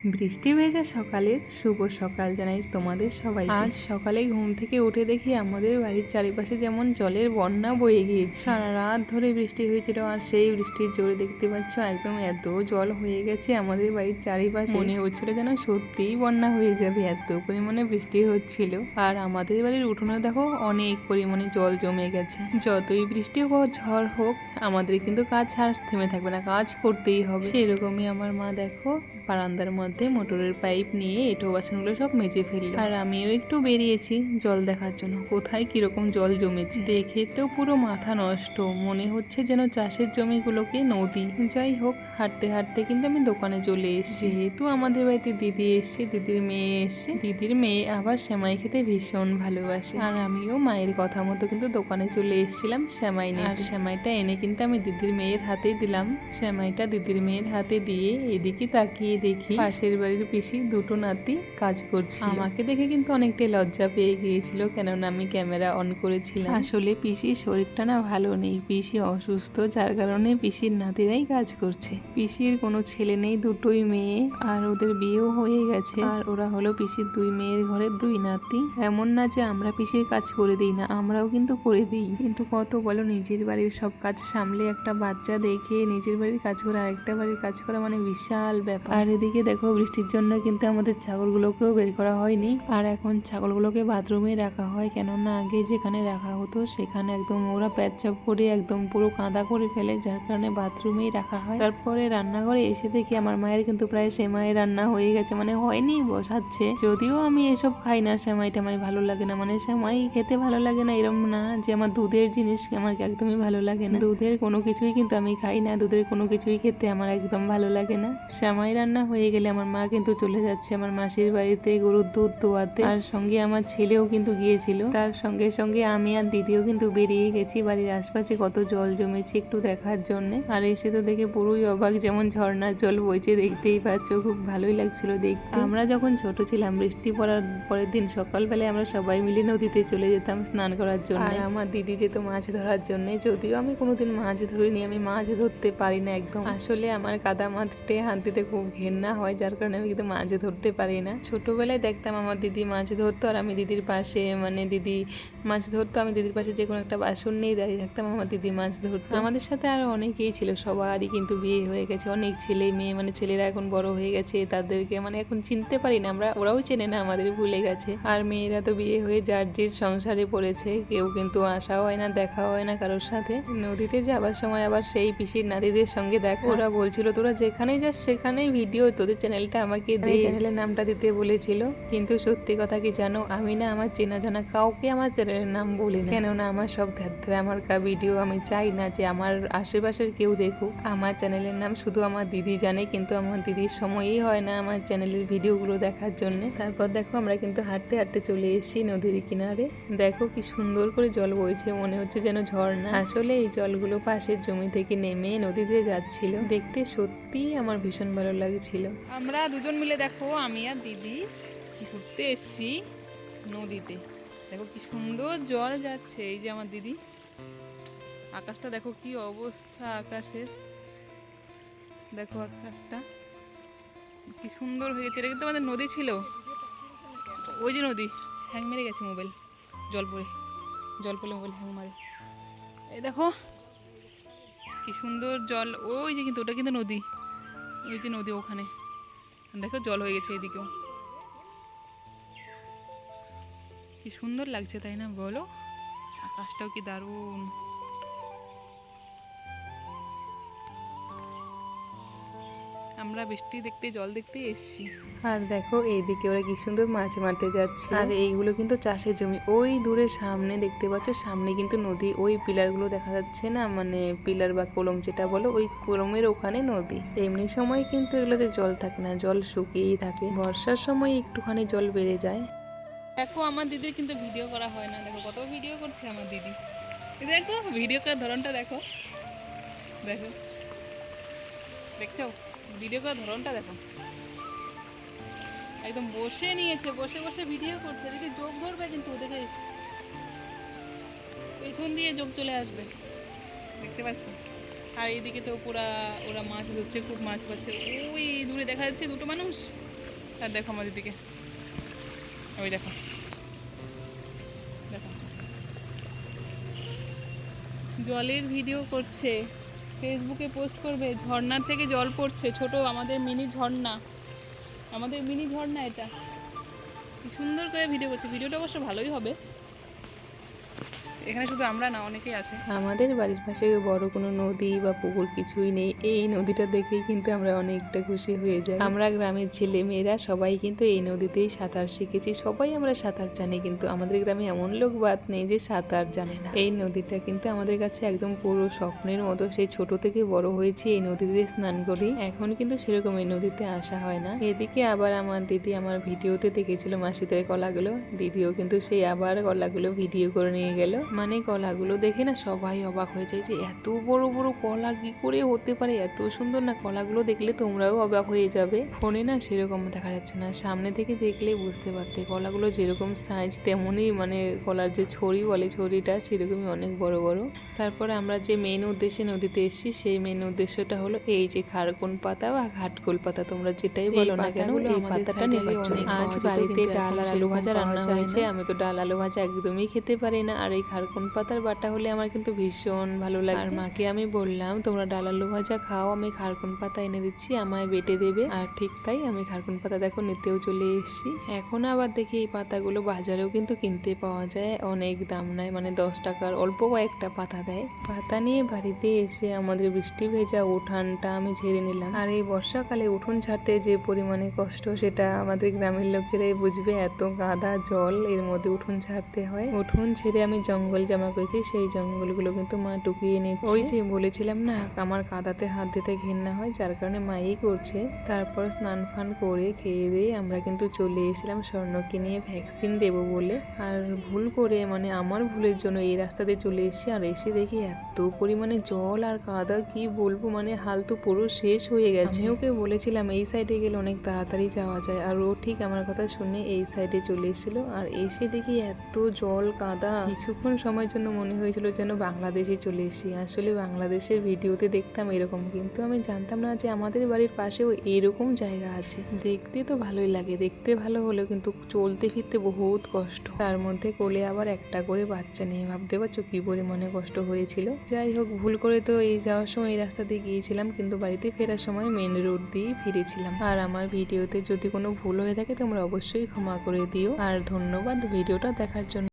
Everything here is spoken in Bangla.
বৃষ্টি ভেজা সকালের শুভ সকাল জানাই তোমাদের সবাই। আজ সকালে ঘুম থেকে উঠে দেখি আমাদের বাড়ির চারিপাশে যেমন জলের বন্যা বয়ে গিয়েছে। সারা রাত ধরে বৃষ্টি হয়েছিল আর সেই বৃষ্টির জোরে দেখতে পাচ্ছ একদম এত জল হয়ে গেছে আমাদের বাড়ির চারিপাশে, মনে হচ্ছিল যেন সত্যিই বন্যা হয়ে যাবে, এত পরিমাণে বৃষ্টি হচ্ছিল। আর আমাদের বাড়ির উঠোনে দেখো অনেক পরিমাণে জল জমে গেছে। যতই বৃষ্টি হোক ঝড় হোক আমাদের কিন্তু কাজ আর থেমে থাকবে না, কাজ করতেই হবে। সেরকমই আমার মা দেখো বারান্দার মধ্যে মোটরের পাইপ নিয়ে এঁটো বাসনগুলো সব মেজে ফেললো, আর আমিও একটু বেরিয়েছি জল দেখার জন্য কোথায় কিরকম জল জমেছে। দেখে তো পুরো মাথা নষ্ট, মনে হচ্ছে যেন চাষের জমিগুলোকে নদী। যাই হোক, হাঁটতে হাঁটতে কিন্তু আমি দোকানে চলে এসেছি। যেহেতু আমাদের বাড়িতে দিদি এসছে, দিদির মেয়ে এসছে, দিদির মেয়ে আবার সেমাই খেতে ভীষণ ভালোবাসে, আর আমিও মায়ের কথা মতো কিন্তু দোকানে চলে এসেছিলাম সেমাই নিয়ে। আর সেমাইটা এনে কিন্তু আমি দিদির মেয়ের হাতে দিলাম। সেমাইটা দিদির মেয়ের হাতে দিয়ে এদিকে তাকিয়ে দেখি পাশের বাড়ির পিসি দুটো নাতি কাজ করছে। আমাকে দেখে কিন্তু অনেকটাই লজ্জা পেয়ে গিয়েছিল, কেননা আমি ক্যামেরা অন করেছিলাম। আসলে পিসির শরীরটা না ভালো নেই, পিসি অসুস্থ, যার কারণে পিসির নাতিরাই কাজ করছে। পিসির কোনো ছেলে নেই, দুটোই মেয়ে, আর ওদের বিয়েও হয়ে গেছে। আর ওরা হলো পিসির দুই মেয়ের ঘরের দুই নাতি। এমন না যে আমরা পিসির কাজ করে দিই না, আমরাও কিন্তু করে দিই, কিন্তু কত বলো নিজের বাড়ির সব কাজ সামলে একটা বাচ্চা দেখে নিজের বাড়ির কাজ করে আরেকটা বাড়ির কাজ করা মানে বিশাল ব্যাপার। আর এদিকে দেখো বৃষ্টির জন্য কিন্তু আমাদের ছাগলগুলোকেও বের করা হয়নি, আর এখন ছাগলগুলোকে বাথরুমে রাখা হয়, কেননা আগে যেখানে রাখা হতো সেখানে একদম ওরা পেচ্ছাপ করে একদম পুরো কাদা করে ফেলে, যার কারণে বাথরুমেই রাখা হয়। তারপরে রান্নাঘরে এসে দেখি আমার মায়ের কিন্তু প্রায় সেমাই রান্না হয়ে গেছে, মানে হয়নি, বসাচ্ছে। যদিও আমি এসব খাই না, সেমাই টামাই ভালো লাগে না, মানে সেমাই খেতে ভালো লাগে না এরম না যে আমার দুধের জিনিস আমার একদমই ভালো লাগে না। দুধের কোনো কিছুই কিন্তু আমি খাই না, দুধের কোনো কিছুই খেতে আমার একদম ভালো লাগে না। সেমাই রান্না হয়ে গেলে আমার মা কিন্তু চলে যাচ্ছে আমার মাসির বাড়িতে গরুর দুধ দোয়াতে, আর সঙ্গে আমার ছেলেও কিন্তু গিয়েছিল। তার সঙ্গে সঙ্গে আমি আর দিদিও কিন্তু বেরিয়ে গেছি বাড়ির আশপাশে কত জল জমেছে একটু দেখার জন্য। আর এসে তো দেখে পুরোই অবাক, যেমন ঝর্ণার জল বইছে, দেখতেই পাচ্ছ, খুব ভালোই লাগছিল দেখতে। আমরা যখন ছোট ছিলাম বৃষ্টি পড়ার পরের দিন সকালবেলায় আমরা সবাই মিলে নদীতে চলে যেতাম স্নান করার জন্য, আর আমার দিদি যেত মাছ ধরার জন্য। যদিও আমি কোনোদিন মাছ ধরিনি, আমি মাছ ধরতে পারি না একদম, আসলে আমার কাদা মাঠে হাত দিতে খুব ঘেন্না হয়, যার কারণে আমি কিন্তু মাছ ধরতে পারি না। ছোটবেলায় দেখতাম আমার দিদি মাছ ধরতো আর আমি দিদির পাশে, মানে দিদি মাছ ধরতো, আমি দিদির পাশে যে কোনো একটা বাসন নিয়ে দাঁড়িয়ে থাকতাম, আমার দিদি মাছ ধরতো। আমাদের সাথে আরো অনেকেই ছিল, সবারই কিন্তু বিয়ে হয়ে গেছে, অনেক ছেলে মেয়ে, মানে ছেলেরা এখন বড় হয়ে গেছে, তাদেরকে মানে এখন চিনতে পারি না আমরা, ওরাও চেনে না আমাদের, ভুলে গেছে। আর মেয়েরা তো বিয়ে হয়ে যার যে সংসারে পড়েছে, কেউ কিন্তু আসাও হয় না, দেখাও হয় না কারোর সাথে। নদীতে যাবার সময় আবার সেই পিসির নাতিদের সঙ্গে দেখা, ওরা বলছিল তোরা যেখানেই যাস সেখানেই ভিডিও, তোদের চ্যানেলটা আমাকে দে, চ্যানেলের নামটা দিতে বলেছিল। কিন্তু সত্যি কথা কি জানো, আমি না আমার চেনা জানা কাউকে আমার চ্যানেলের নাম বলি না, কেননা আমার সব ধ্যাত্রা আমার ভিডিও আমি চাই না যে আমার আশেপাশের কেউ দেখুক। আমার চ্যানেলের নাম শুধু আমার দিদি জানে, কিন্তু আমার দিদির সময়ই হয় না আমার চ্যানেলের ভিডিওগুলো দেখার জন্য। তারপর দেখো আমরা কিন্তু হাঁটতে হাঁটতে চলে এসেছি নদীর কিনারে। দেখো কি সুন্দর করে জল বইছে, মনে হচ্ছে যেন ঝর্ণা। আসলে এই জলগুলো পাশের জমি থেকে নেমে নদীতে যাচ্ছিল, দেখতে সত্যি আমার ভীষণ ভালো লাগছিল। আমরা দুজন মিলে দেখো, আমি আর দিদি ঘুরতে এসছি নদীতে। দেখো কি সুন্দর জল যাচ্ছে, এই যে আমার দিদি। আকাশটা দেখো কি অবস্থা আকাশের, দেখো আকাশটা কি সুন্দর হয়েছে। এটা কিন্তু আমাদের নদী ছিল, ওই যে নদী। হ্যাং মেরে গেছে মোবাইল, জল পড়লে মোবাইল হ্যাং মারে। এই দেখো কি সুন্দর জল, ওই যে কিন্তু ওটা কিন্তু নদী, ওই যে নদী ওখানে দেখো জল হয়ে গেছে এদিকেও। কি সুন্দর লাগছে তাই না বলো, আকাশটাও কি দারুণ। আমরা বৃষ্টি দেখতে জল দেখতে এসেছি। আর দেখো এইদিকে ওরা কি সুন্দর মাছ মারতে যাচ্ছে, আর এইগুলো কিন্তু চাষের জমি। ওই দূরে সামনে দেখতে পাচ্ছ, সামনে কিন্তু নদী, ওই পিলারগুলো দেখা যাচ্ছে না, মানে পিলার বা কলম যেটা বলো, ওই কলমের ওখানে নদী। এমনি সময় কিন্তু এগুলোতে জল থাকে না, জল শুকিয়েই থাকে, বর্ষার সময় একটুখানি জল বেড়ে যায়। দেখো আমার দিদির কিন্তু ভিডিও করা হয় না, দেখো কত ভিডিও করছে আমার দিদি। দেখো ভিডিও করার ধরনটা দেখো, দেখো দেখছো ভিডিও করার ধরনটা দেখো, একদম বসে নিয়েছে, বসে বসে ভিডিও করছে। এদিকে যোগ ধরবে কিন্তু ওদেরকে পেছন দিয়ে যোগ চলে আসবে, দেখতে পাচ্ছ। আর এইদিকে তো পুরা ওরা মাছ ধরছে, খুব মাছ পাচ্ছে। ওই দূরে দেখা যাচ্ছে দুটো মানুষ, আর দেখো আমার দিদিকে, ওই দেখো দেখো জলের ভিডিও করছে, ফেসবুকে পোস্ট করবে। ঝর্ণার থেকে জল পড়ছে, ছোট আমাদের মিনি ঝর্ণা, আমাদের মিনি ঝর্ণা এটা। কি সুন্দর করে ভিডিও করছে, ভিডিওটা অবশ্য ভালোই হবে। এখানে শুধু আমরা না, অনেকেই আছে। আমাদের বাড়ির পাশে বড় কোনো নদী বা পুকুর কিছুই নেই, এই নদীটা দেখেই কিন্তু আমরা অনেকটা খুশি হয়ে যাই। আমরা গ্রামের ছেলে মেয়েরা সবাই কিন্তু এই নদীতেই সাঁতার শিখেছি, সবাই আমরা সাঁতার জানি, কিন্তু আমাদের গ্রামে এমন লোক বাদ নেই যে সাঁতার জানে না। এই নদীটা কিন্তু আমাদের কাছে একদম পুরো স্বপ্নের মতো, সেই ছোট থেকে বড় হয়েছি এই নদীতে স্নান করি। এখন কিন্তু সেরকম এই নদীতে আসা হয় না। এদিকে আবার আমার দিদি আমার ভিডিওতে দেখেছিল মাসিদের কলাগুলো, দিদিও কিন্তু সেই আবার কলাগুলো ভিডিও করে নিয়ে গেল। মানে কলাগুলো দেখে না সবাই অবাক হয়ে যায় যে এত বড় বড় কলা কি করে হতে পারে, এত সুন্দর না কলাগুলো, দেখলে তোমরাও অবাক হয়ে যাবে। ফোনে না সেরকম দেখা যাচ্ছে না, সামনে থেকে দেখলেই বুঝতে পারতে কলাগুলো যেরকম সাইজ তেমনই, মানে কলার যে ছড়ি বলে ছড়িটা সেরকমই অনেক বড় বড়। তারপরে আমরা যে মেন উদ্দেশ্যে নদীতে এসেছি সেই মেন উদ্দেশ্যটা হলো এই যে খারকুন পাতা বা ঘাটকোল পাতা, তোমরা যেটাই বলো না কেন এই পাতাটা নেবার জন্য। আজ বাড়িতে ডাল আর আলু ভাজা রান্না হয়েছে। আমি তো ডাল আলু ভাজা একদমই খেতে পারি না, আর এই খারকুন পাতার বাটা হলে আমার কিন্তু ভীষণ ভালো লাগে। আর মাকে আমি বললাম তোমরা ডাল আলু ভাজা খাও, আমি খারকুন পাতা এনে দিচ্ছি, আমায় বেটে দেবে। আর ঠিক তাই আমি খারকুন পাতা দেখো নিতেও চলে এসেছি। এখন আবার দেখি এই পাতাগুলো বাজারেও কিন্তু কিনতে পাওয়া যায়, অনেক দাম নেয়, মানে 10 টাকার অল্প কয়েকটা পাতা দেয়। পাতা নিয়ে বাড়িতে এসে আমাদের বৃষ্টি ভেজা উঠানটা আমি ঝেড়ে নিলাম। আর এই বর্ষাকালে উঠোন ঝাড়তে যে পরিমাণে কষ্ট সেটা আমাদের গ্রামের লোকেরাই বুঝবে, এত কাদা জল এর মধ্যে উঠোন ঝাড়তে হয়। উঠোন ছেড়ে আমি জঙ্গল জামা করেছি, সেই জঙ্গলগুলো কিন্তু মা টুকিয়ে নিচ্ছে। ওই যে বলেছিলাম না আমার কাদাতে হাত দিতে ঘেন্না হয়, যার কারণে মাই করছে। তারপর স্নান ফান করে খেয়ে দিয়ে আমরা কিন্তু চলে এসেছিলাম স্বর্ণকে নিয়ে ভ্যাকসিন দেবো বলে। আর ভুল করে, মানে আমার ভুলের জন্য এই রাস্তা দিয়ে চলে এসেছি, আর এসে দেখি এত পরিমাণে জল আর কাদা কি বলবো, মানে হাল তো পুরো শেষ হয়ে গেছে। আমি ওকে বলেছিলাম এই সাইডে গেলে অনেক তাড়াতাড়ি যাওয়া যায়, আর ও ঠিক আমার কথা শুনে এই সাইডে চলে এসেছিল। আর এসে দেখি এত জল কাদা, কিছুক্ষণ সময়ের জন্য মনে হয়েছিল যেন বাংলাদেশে চলে এসেছি। আসলে বাংলাদেশের ভিডিওতে দেখতাম এরকম, কিন্তু আমি জানতাম না যে আমাদের বাড়ির পাশেও এরকম জায়গা আছে। দেখতে তো ভালোই লাগে, দেখতে ভালো হলেও কিন্তু চলতে ফিরতে বহুত কষ্ট, তার মধ্যে কোলে আবার একটা করে বাচ্চা নিয়ে, ভাবতে পারছো কি পরিমাণে কষ্ট হয়েছিল। যাই হোক, ভুল করে তো এই যাওয়ার সময় এই রাস্তা দিয়ে গিয়েছিলাম, কিন্তু বাড়িতে ফেরার সময় মেন রোড দিয়েই ফিরেছিলাম। আর আমার ভিডিওতে যদি কোনো ভুল হয়ে থাকে তোমরা অবশ্যই ক্ষমা করে দিও, আর ধন্যবাদ ভিডিওটা দেখার জন্য।